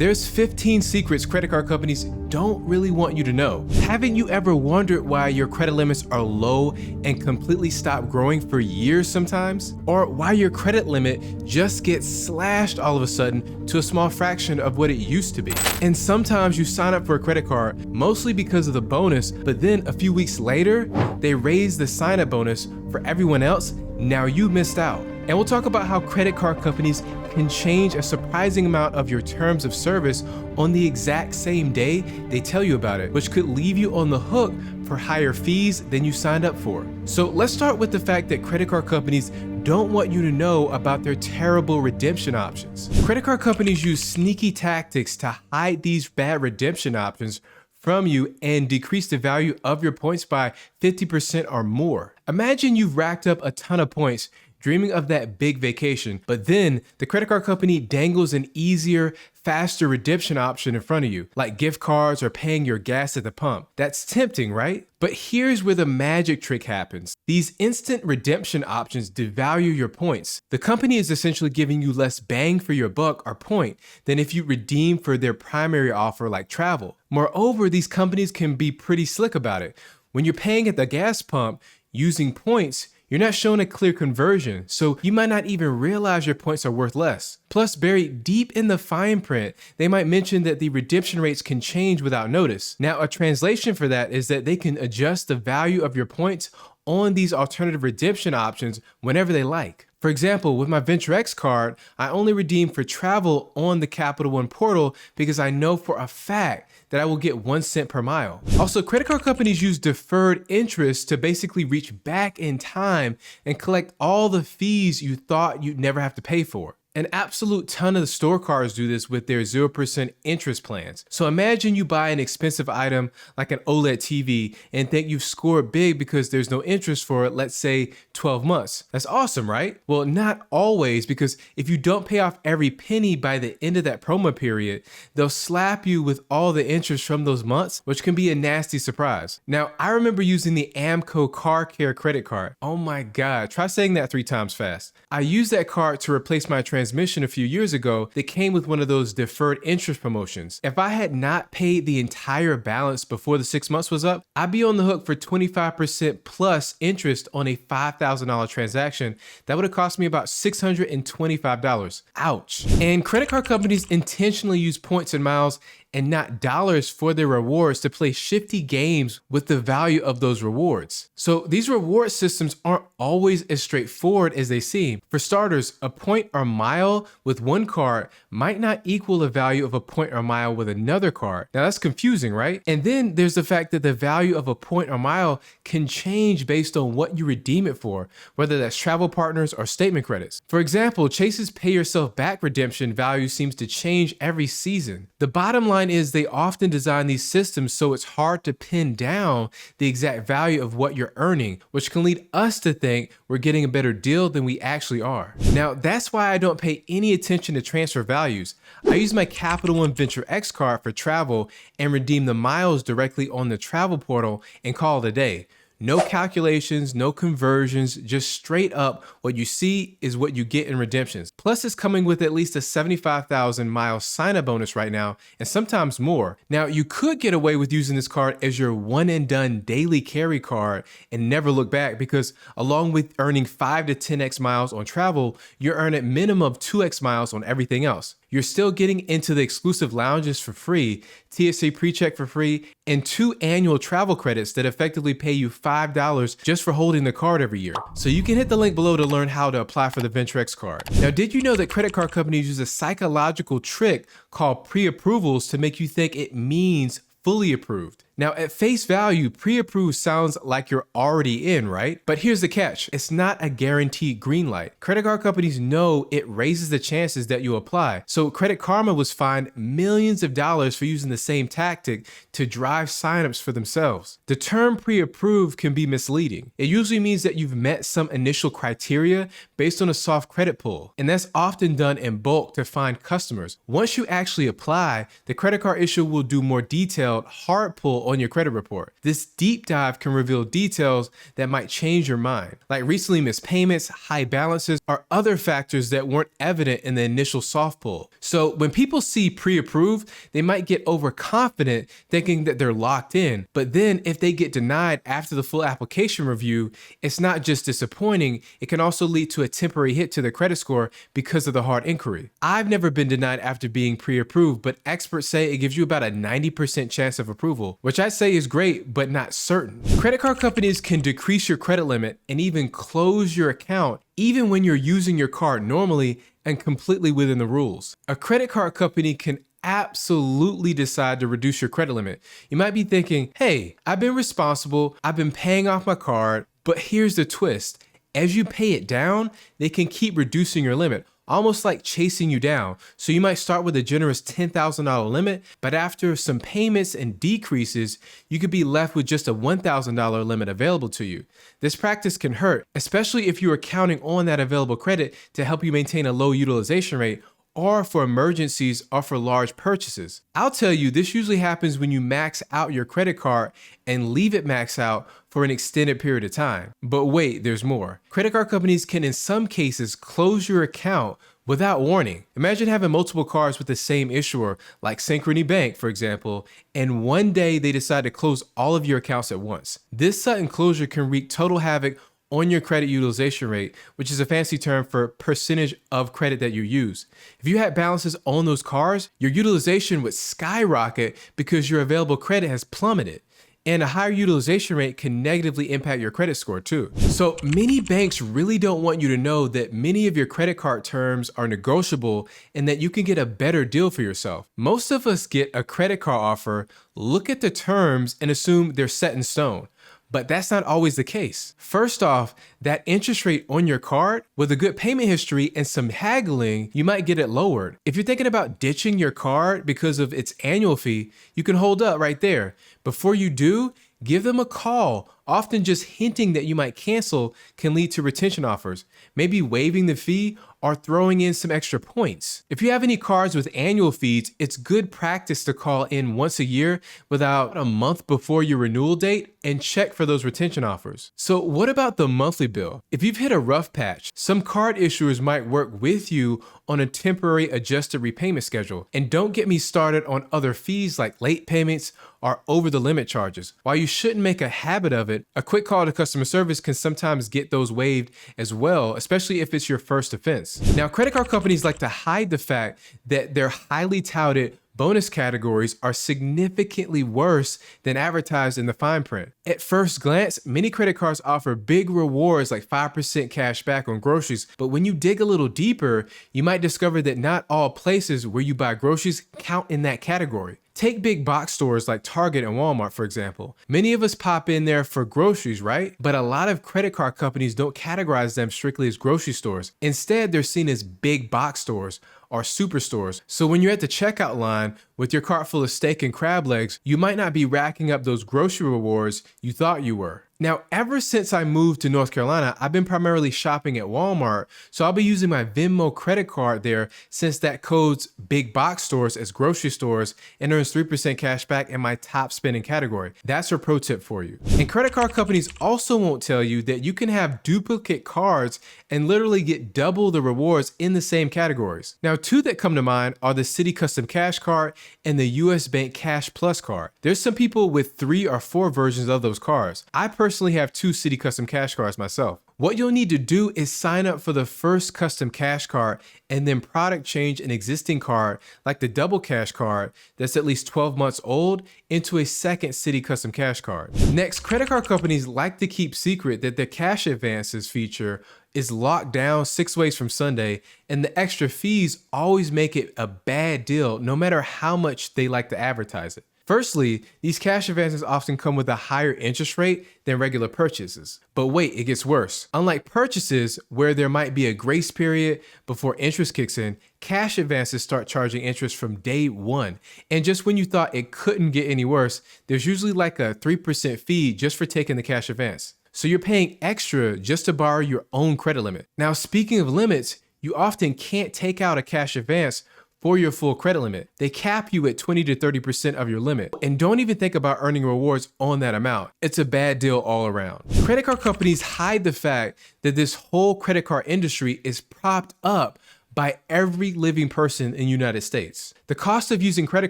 There's 15 secrets credit card companies don't really want you to know. Haven't you ever wondered why your credit limits are low and completely stop growing for years sometimes? Or why your credit limit just gets slashed all of a sudden to a small fraction of what it used to be? And sometimes you sign up for a credit card mostly because of the bonus, but then a few weeks later, they raise the sign-up bonus for everyone else. Now you missed out. And we'll talk about how credit card companies can change a surprising amount of your terms of service on the exact same day they tell you about it, which could leave you on the hook for higher fees than you signed up for. So let's start with the fact that credit card companies don't want you to know about their terrible redemption options. Credit card companies use sneaky tactics to hide these bad redemption options from you and decrease the value of your points by 50% or more. Imagine you've racked up a ton of points dreaming of that big vacation, but then the credit card company dangles an easier, faster redemption option in front of you, like gift cards or paying your gas at the pump. That's tempting, right? But here's where the magic trick happens. These instant redemption options devalue your points. The company is essentially giving you less bang for your buck or point than if you redeem for their primary offer like travel. Moreover, these companies can be pretty slick about it. When you're paying at the gas pump using points, you're not shown a clear conversion, so you might not even realize your points are worth less. Plus, buried deep in the fine print, they might mention that the redemption rates can change without notice. Now, a translation for that is that they can adjust the value of your points on these alternative redemption options whenever they like. For example, with my VentureX card, I only redeem for travel on the Capital One portal because I know for a fact that I will get 1 cent per mile. Also, credit card companies use deferred interest to basically reach back in time and collect all the fees you thought you'd never have to pay for. An absolute ton of the store cards do this with their 0% interest plans. So imagine you buy an expensive item like an OLED TV and think you've scored big because there's no interest for it, let's say 12 months. That's awesome, right? Well, not always, because if you don't pay off every penny by the end of that promo period, they'll slap you with all the interest from those months, which can be a nasty surprise. Now, I remember using the Amco Car Care credit card. Oh my God, try saying that 3 times fast. I used that card to replace my transmission a few years ago that came with one of those deferred interest promotions. If I had not paid the entire balance before the 6 months was up, I'd be on the hook for 25% plus interest on a $5,000 transaction. That would have cost me about $625. Ouch. And credit card companies intentionally use points and miles and not dollars for their rewards to play shifty games with the value of those rewards. So these reward systems aren't always as straightforward as they seem. For starters, a point or mile with one card might not equal the value of a point or mile with another card. Now that's confusing, right? And then there's the fact that the value of a point or mile can change based on what you redeem it for, whether that's travel partners or statement credits. For example, Chase's pay yourself back redemption value seems to change every season. The bottom line is they often design these systems so it's hard to pin down the exact value of what you're earning, which can lead us to think we're getting a better deal than we actually are. Now, that's why I don't pay any attention to transfer values. I use my Capital One VentureX card for travel and redeem the miles directly on the travel portal and call it a day. No calculations, no conversions, just straight up what you see is what you get in redemptions. Plus it's coming with at least a 75,000 mile sign-up bonus right now, and sometimes more. Now you could get away with using this card as your one and done daily carry card and never look back, because along with earning 5 to 10x miles on travel, you earn at minimum of 2x miles on everything else. You're still getting into the exclusive lounges for free, TSA PreCheck for free, and 2 annual travel credits that effectively pay you $5 just for holding the card every year. So you can hit the link below to learn how to apply for the VentureX card. Now, did you know that credit card companies use a psychological trick called pre-approvals to make you think it means fully approved? Now, at face value, pre-approved sounds like you're already in, right? But here's the catch. It's not a guaranteed green light. Credit card companies know it raises the chances that you apply. So Credit Karma was fined millions of dollars for using the same tactic to drive signups for themselves. The term pre-approved can be misleading. It usually means that you've met some initial criteria based on a soft credit pull, and that's often done in bulk to find customers. Once you actually apply, the credit card issuer will do more detailed hard pull hole on your credit report. This deep dive can reveal details that might change your mind, like recently missed payments, high balances, or other factors that weren't evident in the initial soft pull. So when people see pre-approved, they might get overconfident thinking that they're locked in. But then if they get denied after the full application review, it's not just disappointing, it can also lead to a temporary hit to their credit score because of the hard inquiry. I've never been denied after being pre-approved, but experts say it gives you about a 90% chance of approval, which I say is great, but not certain. Credit card companies can decrease your credit limit and even close your account even when you're using your card normally and completely within the rules. A credit card company can absolutely decide to reduce your credit limit. You might be thinking, hey, I've been responsible, I've been paying off my card, but here's the twist. As you pay it down, they can keep reducing your limit, almost like chasing you down. So you might start with a generous $10,000 limit, but after some payments and decreases, you could be left with just a $1,000 limit available to you. This practice can hurt, especially if you are counting on that available credit to help you maintain a low utilization rate, or for emergencies or for large purchases. I'll tell you, this usually happens when you max out your credit card and leave it maxed out for an extended period of time. But wait, there's more. Credit card companies can in some cases close your account without warning. Imagine having multiple cards with the same issuer, like Synchrony Bank, for example, and one day they decide to close all of your accounts at once. This sudden closure can wreak total havoc on your credit utilization rate, which is a fancy term for percentage of credit that you use. If you had balances on those cards, your utilization would skyrocket because your available credit has plummeted. And a higher utilization rate can negatively impact your credit score too. So many banks really don't want you to know that many of your credit card terms are negotiable and that you can get a better deal for yourself. Most of us get a credit card offer, look at the terms, and assume they're set in stone. But that's not always the case. First off, that interest rate on your card, with a good payment history and some haggling, you might get it lowered. If you're thinking about ditching your card because of its annual fee, you can hold up right there. Before you do, give them a call. Often just hinting that you might cancel can lead to retention offers, maybe waiving the fee or throwing in some extra points. If you have any cards with annual fees, it's good practice to call in once a year without a month before your renewal date and check for those retention offers. So what about the monthly bill? If you've hit a rough patch, some card issuers might work with you on a temporary adjusted repayment schedule. And don't get me started on other fees like late payments or over the limit charges. While you shouldn't make a habit of it, a quick call to customer service can sometimes get those waived as well, especially if it's your first offense. Now, credit card companies like to hide the fact that their highly touted bonus categories are significantly worse than advertised in the fine print. At first glance, many credit cards offer big rewards like 5% cash back on groceries, but when you dig a little deeper, you might discover that not all places where you buy groceries count in that category. Take big box stores like Target and Walmart, for example. Many of us pop in there for groceries, right? But a lot of credit card companies don't categorize them strictly as grocery stores. Instead, they're seen as big box stores or superstores. So when you're at the checkout line with your cart full of steak and crab legs, you might not be racking up those grocery rewards you thought you were. Now, ever since I moved to North Carolina, I've been primarily shopping at Walmart, so I'll be using my Venmo credit card there since that codes big box stores as grocery stores and earns 3% cash back in my top spending category. That's a pro tip for you. And credit card companies also won't tell you that you can have duplicate cards and literally get double the rewards in the same categories. Now, two that come to mind are the Citi Custom Cash Card and the US Bank Cash Plus card. There's some people with 3 or 4 versions of those cards. I personally have 2 Citi Custom Cash cards myself. What you'll need to do is sign up for the first custom cash card and then product change an existing card like the double cash card that's at least 12 months old into a second Citi Custom Cash card. Next, credit card companies like to keep secret that their cash advances feature is locked down 6 ways from Sunday, and the extra fees always make it a bad deal no matter how much they like to advertise it. Firstly, these cash advances often come with a higher interest rate than regular purchases. But wait, it gets worse. Unlike purchases, where there might be a grace period before interest kicks in, cash advances start charging interest from day one. And just when you thought it couldn't get any worse, there's usually like a 3% fee just for taking the cash advance. So you're paying extra just to borrow your own credit limit. Now, speaking of limits, you often can't take out a cash advance for your full credit limit. They cap you at 20 to 30% of your limit. And don't even think about earning rewards on that amount. It's a bad deal all around. Credit card companies hide the fact that this whole credit card industry is propped up by every living person in the United States. The cost of using credit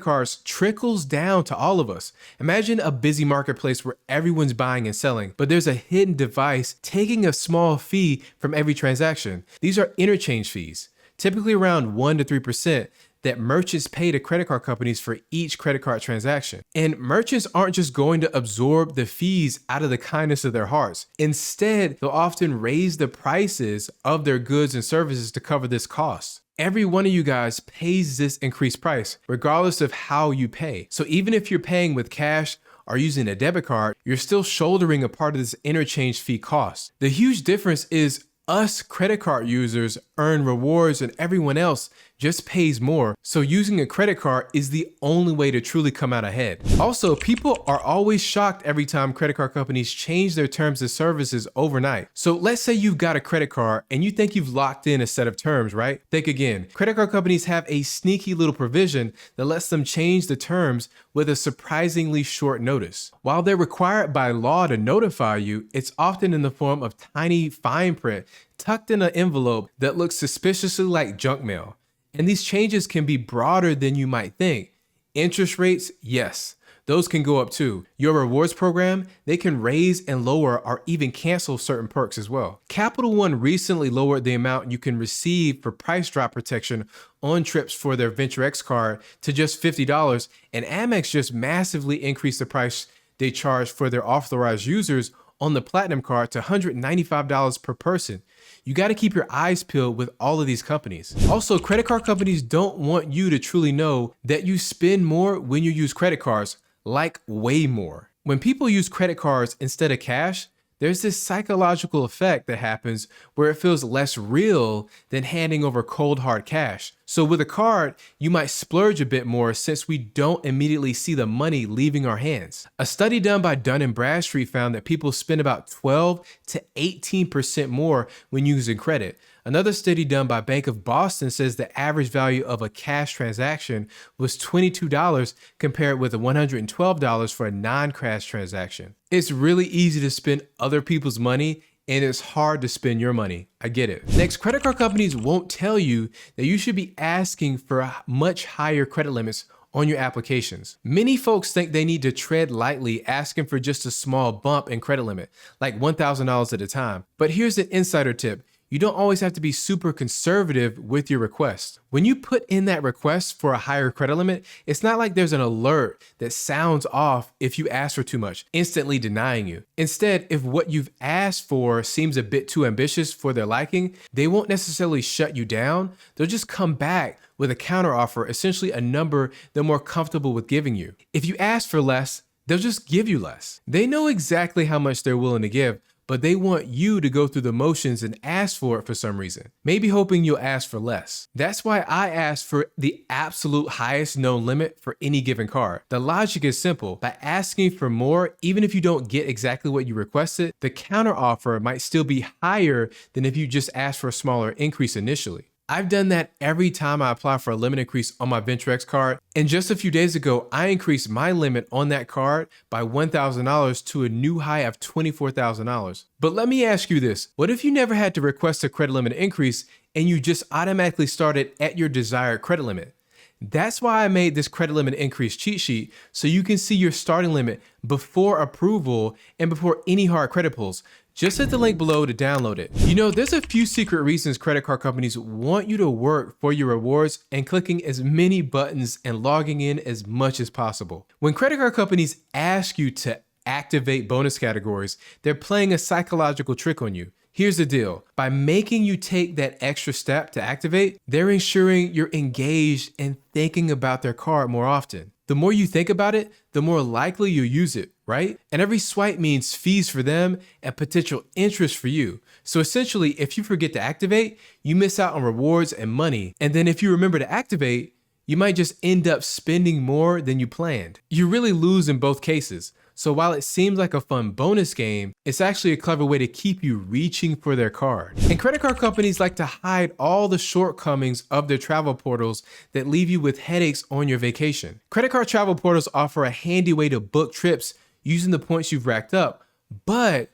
cards trickles down to all of us. Imagine a busy marketplace where everyone's buying and selling, but there's a hidden device taking a small fee from every transaction. These are interchange fees, typically around 1 to 3%, that merchants pay to credit card companies for each credit card transaction. And merchants aren't just going to absorb the fees out of the kindness of their hearts. Instead, they'll often raise the prices of their goods and services to cover this cost. Every one of you guys pays this increased price, regardless of how you pay. So even if you're paying with cash or using a debit card, you're still shouldering a part of this interchange fee cost. The huge difference is us credit card users earn rewards and everyone else just pays more. So using a credit card is the only way to truly come out ahead. Also, people are always shocked every time credit card companies change their terms and services overnight. So let's say you've got a credit card and you think you've locked in a set of terms, right? Think again. Credit card companies have a sneaky little provision that lets them change the terms with a surprisingly short notice. While they're required by law to notify you, it's often in the form of tiny fine print tucked in an envelope that looks suspiciously like junk mail. And these changes can be broader than you might think. Interest rates, yes, those can go up too. Your rewards program, they can raise and lower or even cancel certain perks as well. Capital One recently lowered the amount you can receive for price drop protection on trips for their Venture X card to just $50, and Amex just massively increased the price they charge for their authorized users on the Platinum card to $195 per person. You got to keep your eyes peeled with all of these companies. Also, credit card companies don't want you to truly know that you spend more when you use credit cards, like way more. When people use credit cards instead of cash, there's this psychological effect that happens where it feels less real than handing over cold hard cash. So with a card, you might splurge a bit more since we don't immediately see the money leaving our hands. A study done by Dun & Bradstreet found that people spend about 12 to 18% more when using credit. Another study done by Bank of Boston says the average value of a cash transaction was $22 compared with $112 for a non-cash transaction. It's really easy to spend other people's money, and it's hard to spend your money. I get it. Next, credit card companies won't tell you that you should be asking for much higher credit limits on your applications. Many folks think they need to tread lightly, asking for just a small bump in credit limit, like $1,000 at a time. But here's an insider tip. You don't always have to be super conservative with your request. When you put in that request for a higher credit limit, it's not like there's an alert that sounds off if you ask for too much, instantly denying you. Instead, if what you've asked for seems a bit too ambitious for their liking, they won't necessarily shut you down. They'll just come back with a counteroffer, essentially a number they're more comfortable with giving you. If you ask for less, they'll just give you less. They know exactly how much they're willing to give, but they want you to go through the motions and ask for it for some reason, maybe hoping you'll ask for less. That's why I asked for the absolute highest known limit for any given card. The logic is simple. By asking for more, even if you don't get exactly what you requested, the counteroffer might still be higher than if you just asked for a smaller increase initially. I've done that every time I apply for a limit increase on my Venture X card. And just a few days ago, I increased my limit on that card by $1,000 to a new high of $24,000. But let me ask you this. What if you never had to request a credit limit increase and you just automatically started at your desired credit limit? That's why I made this credit limit increase cheat sheet, so you can see your starting limit before approval and before any hard credit pulls. Just hit the link below to download it. You know, there's a few secret reasons credit card companies want you to work for your rewards and clicking as many buttons and logging in as much as possible. When credit card companies ask you to activate bonus categories, they're playing a psychological trick on you. Here's the deal. By making you take that extra step to activate, they're ensuring you're engaged and thinking about their card more often. The more you think about it, the more likely you'll use it, right? And every swipe means fees for them and potential interest for you. So essentially, if you forget to activate, you miss out on rewards and money. And then if you remember to activate, you might just end up spending more than you planned. You really lose in both cases. So while it seems like a fun bonus game, it's actually a clever way to keep you reaching for their card. And credit card companies like to hide all the shortcomings of their travel portals that leave you with headaches on your vacation. Credit card travel portals offer a handy way to book trips using the points you've racked up, but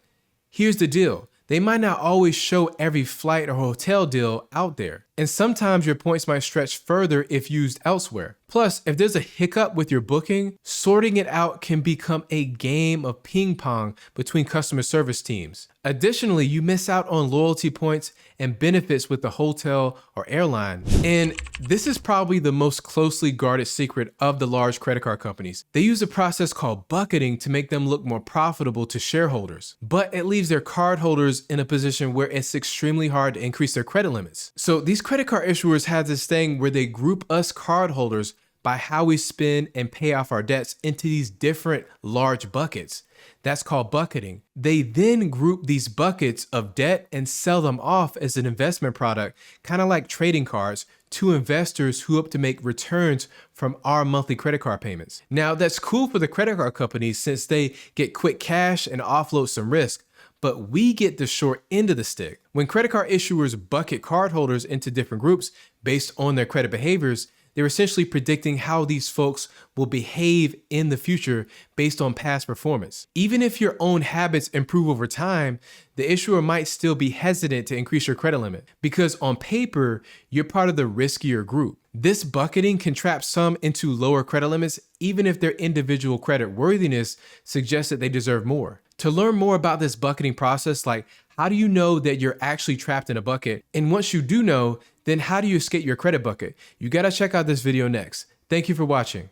here's the deal. They might not always show every flight or hotel deal out there. And sometimes your points might stretch further if used elsewhere. Plus, if there's a hiccup with your booking, sorting it out can become a game of ping pong between customer service teams. Additionally, you miss out on loyalty points and benefits with the hotel or airline. And this is probably the most closely guarded secret of the large credit card companies. They use a process called bucketing to make them look more profitable to shareholders, but it leaves their cardholders in a position where it's extremely hard to increase their credit limits. So these credit card issuers have this thing where they group us cardholders by how we spend and pay off our debts into these different large buckets. That's called bucketing. They then group these buckets of debt and sell them off as an investment product, kind of like trading cards, to investors who hope to make returns from our monthly credit card payments. Now, that's cool for the credit card companies since they get quick cash and offload some risk, but we get the short end of the stick. When credit card issuers bucket cardholders into different groups based on their credit behaviors, they're essentially predicting how these folks will behave in the future based on past performance. Even if your own habits improve over time, the issuer might still be hesitant to increase your credit limit because on paper, you're part of the riskier group. This bucketing can trap some into lower credit limits, even if their individual credit worthiness suggests that they deserve more. To learn more about this bucketing process, like how do you know that you're actually trapped in a bucket? And once you do know, then how do you escape your credit bucket? You gotta check out this video next. Thank you for watching.